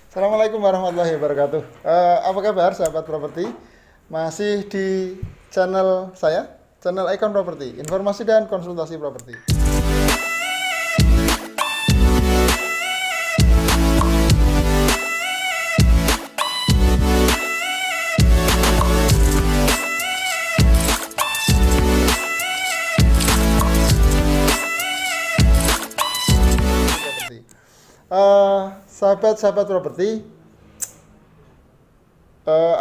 Assalamualaikum warahmatullahi wabarakatuh. Apa kabar sahabat properti? Masih di channel saya, channel Icon Property, informasi dan konsultasi properti. Sahabat-sahabat properti,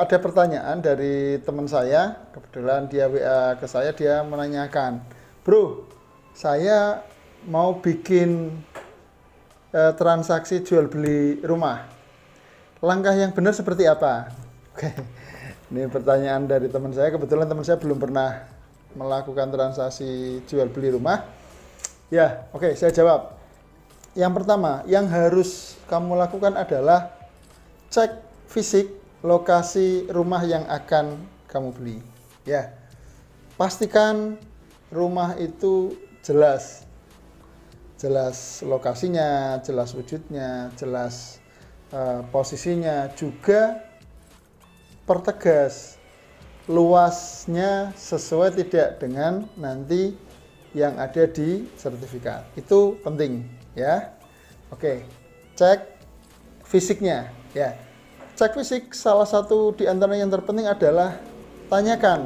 ada pertanyaan dari teman saya. Kebetulan dia WA ke saya, dia menanyakan, bro, saya mau bikin transaksi jual beli rumah, langkah yang benar seperti apa? Oke, ini pertanyaan dari teman saya. Kebetulan teman saya belum pernah melakukan transaksi jual beli rumah. Ya, oke, saya jawab. Yang pertama, yang harus kamu lakukan adalah cek fisik lokasi rumah yang akan kamu beli. Ya, pastikan rumah itu jelas lokasinya, jelas wujudnya, jelas posisinya, juga pertegas luasnya sesuai tidak dengan nanti yang ada di sertifikat. Itu penting. Ya, oke, cek fisiknya. Ya, cek fisik salah satu di antara yang terpenting adalah tanyakan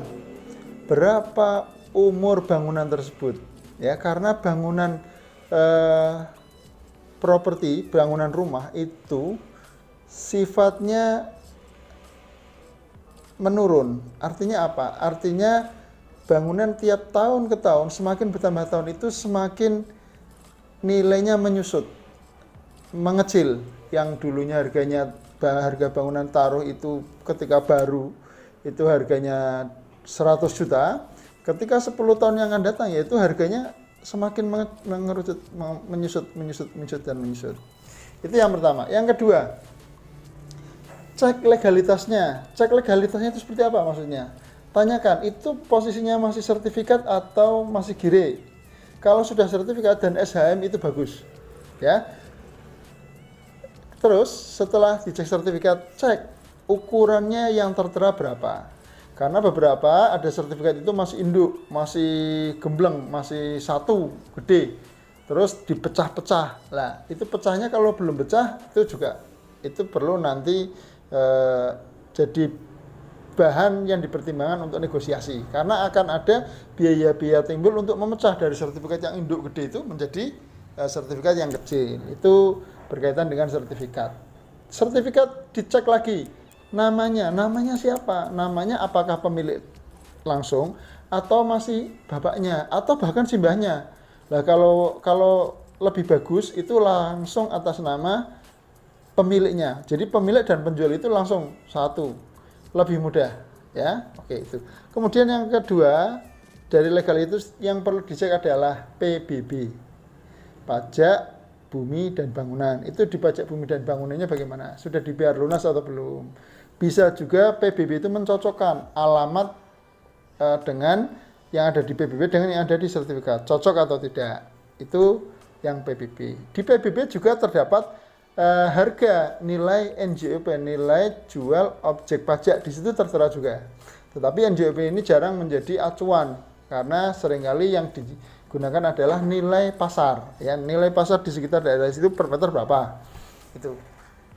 berapa umur bangunan tersebut. Ya, karena bangunan properti, bangunan rumah itu sifatnya menurun. Artinya apa? Artinya bangunan tiap tahun ke tahun, semakin bertambah tahun itu semakin nilainya menyusut, mengecil. Yang dulunya harga bangunan taruh itu ketika baru itu harganya 100 juta, ketika 10 tahun yang akan datang yaitu harganya semakin mengerucut, menyusut dan menyusut. Itu yang pertama. Yang kedua, cek legalitasnya. Cek legalitasnya itu seperti apa maksudnya? Tanyakan, itu posisinya masih sertifikat atau masih gire? Kalau sudah sertifikat dan SHM itu bagus, ya. Terus setelah dicek sertifikat, cek ukurannya yang tertera berapa. Karena beberapa ada sertifikat itu masih induk, masih gembleng, masih satu, gede. Terus dipecah-pecah. Lah, itu pecahnya kalau belum pecah itu perlu nanti jadi bahan yang dipertimbangkan untuk negosiasi, karena akan ada biaya-biaya timbul untuk memecah dari sertifikat yang induk gede itu menjadi sertifikat yang kecil. Itu berkaitan dengan sertifikat. Sertifikat dicek lagi namanya siapa, namanya apakah pemilik langsung atau masih bapaknya atau bahkan simbahnya. Nah, kalau lebih bagus itu langsung atas nama pemiliknya. Jadi pemilik dan penjual itu langsung satu, lebih mudah, ya. Oke, itu. Kemudian yang kedua, dari legalitas yang perlu dicek adalah PBB, pajak bumi dan bangunan. Itu di pajak bumi dan bangunannya bagaimana? Sudah dibayar lunas atau belum? Bisa juga PBB itu mencocokkan alamat dengan yang ada di PBB dengan yang ada di sertifikat, cocok atau tidak. Itu yang PBB. Di PBB juga terdapat harga nilai NJOP, nilai jual objek pajak, di situ tertera juga. Tetapi NJOP ini jarang menjadi acuan karena seringkali yang digunakan adalah nilai pasar. Ya, nilai pasar di sekitar daerah situ per meter berapa. Itu.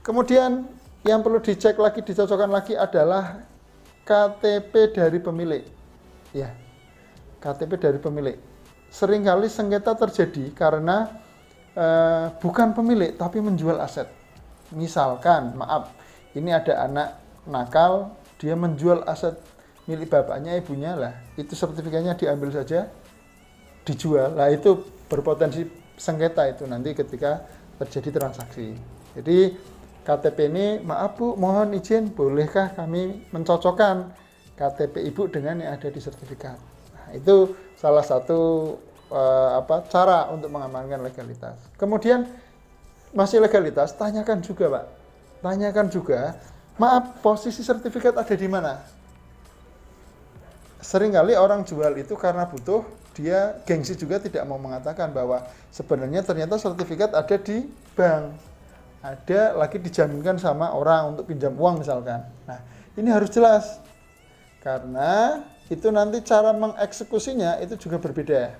Kemudian yang perlu dicek lagi, dicocokkan lagi adalah KTP dari pemilik. Ya, KTP dari pemilik. Seringkali sengketa terjadi karena bukan pemilik tapi menjual aset. Misalkan, maaf, ini ada anak nakal, dia menjual aset milik bapaknya, ibunya, lah itu sertifikatnya diambil saja, dijual. Lah itu berpotensi sengketa itu nanti ketika terjadi transaksi. Jadi KTP ini, maaf Bu, mohon izin, bolehkah kami mencocokkan KTP Ibu dengan yang ada di sertifikat. Nah, itu salah satu cara untuk mengamankan legalitas. Kemudian masih legalitas, tanyakan juga, Pak. Tanyakan juga, maaf, posisi sertifikat ada di mana? Seringkali orang jual itu karena butuh, dia gengsi juga tidak mau mengatakan bahwa sebenarnya ternyata sertifikat ada di bank. ada lagi dijaminkan sama orang untuk pinjam uang misalkan. Nah, ini harus jelas. Karena itu nanti cara mengeksekusinya itu juga berbeda.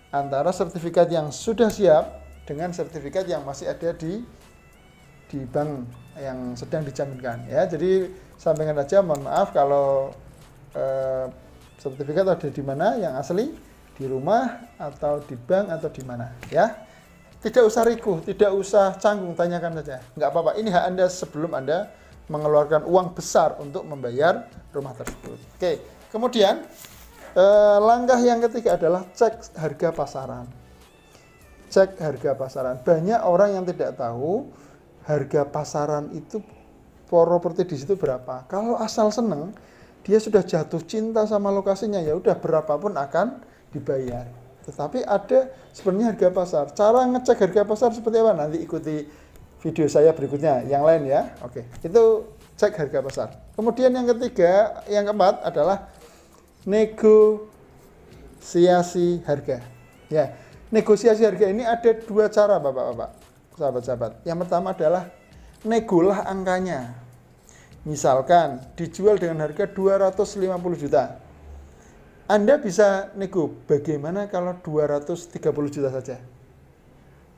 Antara sertifikat yang sudah siap dengan sertifikat yang masih ada di bank yang sedang dijaminkan. Ya, jadi sampaikan aja, mohon maaf kalau sertifikat ada di mana yang asli, di rumah atau di bank atau di mana. Ya. Tidak usah rikuh, tidak usah canggung, tanyakan saja. Nggak apa-apa, ini hak Anda sebelum Anda mengeluarkan uang besar untuk membayar rumah tersebut. Oke, kemudian langkah yang ketiga adalah cek harga pasaran. Cek harga pasaran. Banyak orang yang tidak tahu harga pasaran itu properti di situ berapa. Kalau asal seneng, dia sudah jatuh cinta sama lokasinya, ya udah berapapun akan dibayar. Tetapi ada sebenarnya harga pasar. Cara ngecek harga pasar seperti apa? Nanti ikuti video saya berikutnya, yang lain ya. Oke, itu cek harga pasar. Kemudian yang ketiga, yang keempat adalah negosiasi harga. Ya, negosiasi harga ini ada dua cara, Bapak-bapak, sahabat-sahabat. Yang pertama adalah negolah angkanya. Misalkan dijual dengan harga 250 juta. Anda bisa nego, bagaimana kalau 230 juta saja?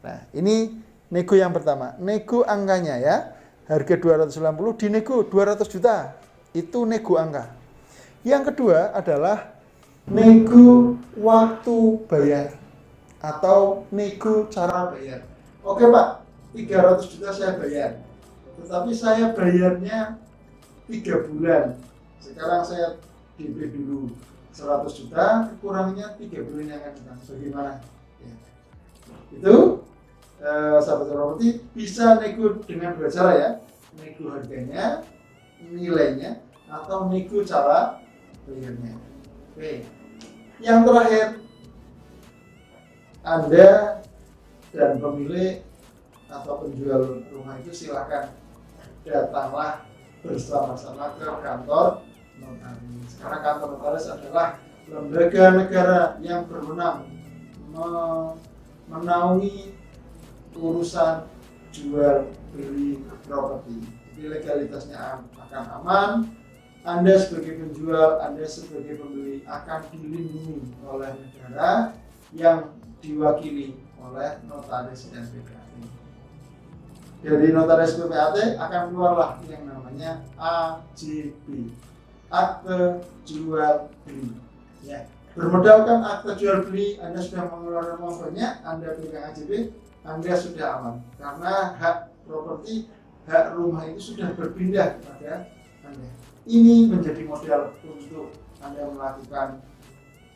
Nah, ini nego yang pertama. Nego angkanya ya. Harga 290 dinego 200 juta. Itu nego angka. Yang kedua adalah nego waktu bayar atau nego cara bayar. Oke Pak, 300 juta saya bayar. Tetapi saya bayarnya 3 bulan. Sekarang saya DP dulu 100 juta, kurangnya 3 bulan yang akan datang. Bagaimana? Ya. Itu sahabat properti bisa nego dengan dua cara ya. Nego harganya, nilainya, atau nego cara bayarnya. Oke. Yang terakhir, Anda dan pemilik atau penjual rumah itu silakan datanglah bersama-sama ke kantor notaris. Karena kantor notaris adalah lembaga negara yang berwenang menaungi urusan jual beli properti. Jadi legalitasnya akan aman. Anda sebagai penjual, Anda sebagai pembeli akan dilindungi oleh negara yang diwakili oleh notaris dan PPAT. Dari notaris PPAT akan keluarlah yang namanya AJB, akte jual beli. Ya. Bermodalkan akte jual beli, Anda sudah mengeluarkan uang banyak, Anda pegang AJB, Anda sudah aman. Karena hak properti, hak rumah itu sudah berpindah kepada Anda. Ini menjadi modal untuk Anda melakukan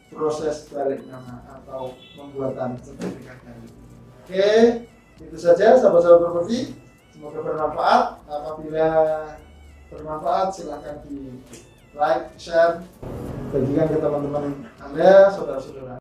proses balik nama atau pembuatan sertifikat baru. Oke, itu saja sahabat-sahabat properti. Semoga bermanfaat. Apabila bermanfaat, silahkan di like, share, bagikan ke teman-teman Anda, saudara-saudara.